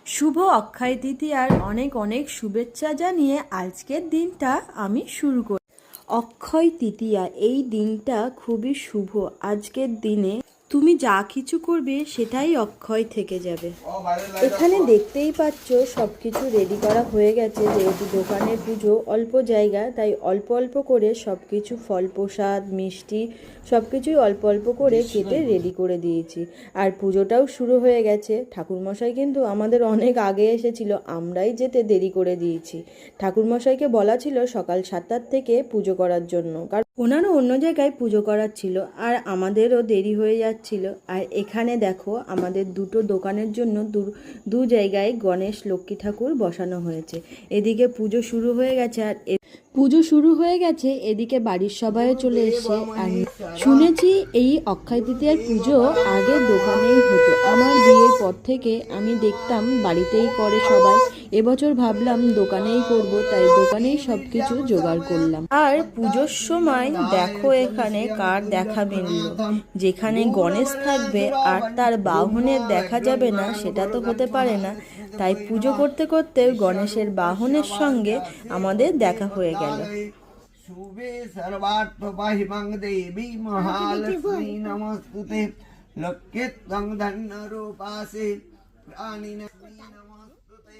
শুভ অক্ষয় তৃতীয়ার অনেক অনেক শুভেচ্ছা জানিয়ে আজকের দিনটা আমি শুরু করি। অক্ষয় তৃতীয়া এই দিনটা খুবই শুভ। আজকের দিনে তুমি যা কিছু করবে সেটাই অক্ষয় থেকে যাবে। এখানে দেখতেই পাচ্ছ সব কিছু রেডি করা হয়ে গেছে। যেহেতু দোকানের পুজো অল্প জায়গা, তাই অল্প অল্প করে সব কিছু ফল প্রসাদ মিষ্টি সব কিছুই অল্প অল্প করে কেটে রেডি করে দিয়েছি। আর পুজোটাও শুরু হয়ে গেছে। ঠাকুরমশাই কিন্তু আমাদের অনেক আগে এসেছিল, আমরাই যেতে দেরি করে দিয়েছি। ঠাকুরমশাইকে বলা ছিল সকাল 7টার থেকে পুজো করার জন্য, কারণ ওনারও অন্য জায়গায় পুজো করার ছিল আর আমাদেরও দেরি হয়ে যাচ্ছিল। আর এখানে দেখো আমাদের দুটো দোকানের জন্য দু জায়গায় গণেশ লক্ষ্মী ঠাকুর বসানো হয়েছে। এদিকে পুজো শুরু হয়ে গেছে এদিকে বাড়ির সবাইও চলে এসেছে। আর শুনেছি এই অক্ষয় তৃতীয়ার পুজো আগে দোকানেই হতো। আমার বিয়ের পর থেকে আমি দেখতাম বাড়িতেই করে সবাই। এবছর ভাবলাম দোকানেই করব, তাই দোকানেই সব কিছু জোগাড় করলাম। আর পুজোর সময় দেখো এখানে কার দেখা মিলল। যেখানে গণেশ থাকবে আর তার বাহনের দেখা যাবে না সেটা তো হতে পারে না। তাই পুজো করতে করতে গণেশের বাহনের সঙ্গে আমাদের দেখা হয়ে গেল। शुभे सर्वार्थपाहिमं देवी महालक्ष्मी नमस्तुते लक्ष्ये त्वं धन्यरूपासे प्राणिनस्मि नमस्तुते।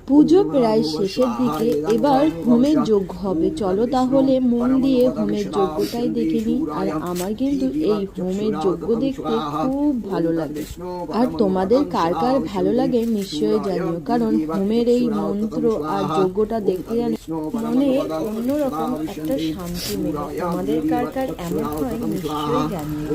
পুজো প্রায় শেষের দিকে, এবার হোমের যজ্ঞ হবে। চলো তাহলে মন দিয়ে হোমের যজ্ঞটাই দেখে নিই। আর আমার কিন্তু এই হোমের যজ্ঞ দেখতে খুব ভালো লাগে। আর তোমাদের কার কার ভালো লাগে নিশ্চয়ই জানিও, কারণ হোমের এই মন্ত্র আর যজ্ঞটা দেখতে জানি মনে অন্যরকম একটা শান্তি মেলে। তোমাদের কার কার এমন হয় নিশ্চয়ই জানিও।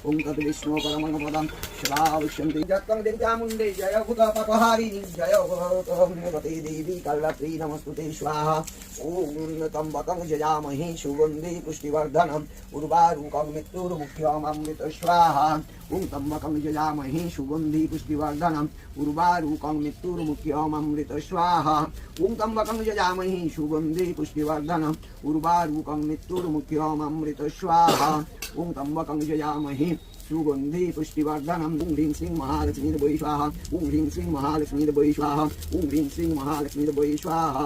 ओम तत् विष्णु परमं पदं श्रावयन्ति जत्तं देवतामुण्डे जय भूता पापहारिणी जय भगवते देवी कल्लत्री नमस्तुते स्वाहा। ओम त्र्यम्बकं यजामहे सुगन्धि पुष्टिवर्धनम् उर्वारुकं मृत्युर्मुख्यममृत स्वाहा। ओम त्र्यम्बकं यजामहे सुगन्धि पुष्टिवर्धनम् उर्वारुकं मृत्युर्मुख्यममृत स्वाहा। ओम त्र्यम्बकं यजामहे सुगन्धि पुष्टिवर्धनम् उर्वारुकं मृत्युर्मुख्यममृत स्वाहा। ओम त्र्यम्बकं यजामहे सुगन्धि पुष्टिवर्धनम् ओम ह्रीं श्रीं महालक्ष्मीर्वै स्वाहा। ओम ह्रीं श्रीं महालक्ष्मीर्वै स्वाहा। ओम ह्रीं श्रीं महालक्ष्मीर्वै स्वाहा।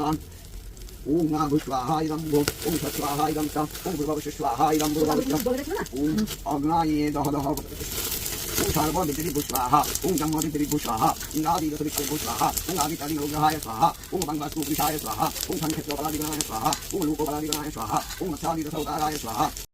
ओम नाभ स्वाहा इदं भो ओम सत्स्वाहा इदं स ओम भूर्भुवः स्वाहा इदं भूर्भुवः ओम अग्नाये दह दह ओम सर्वविद्रि स्वाहा। ओम जन्मविद्रि स्वाहा। इंद्रादिविद्रि स्वाहा। ओम आदित्यादिग्रहाय स्वाहा। ओम गंगास्तुभृषाय स्वाहा। ओम संक्षेत्रबलादिगणाय स्वाहा। ओम लोकबलादिगणाय स्वाहा। ओम मत्स्यादिसौदाराय स्वाहा।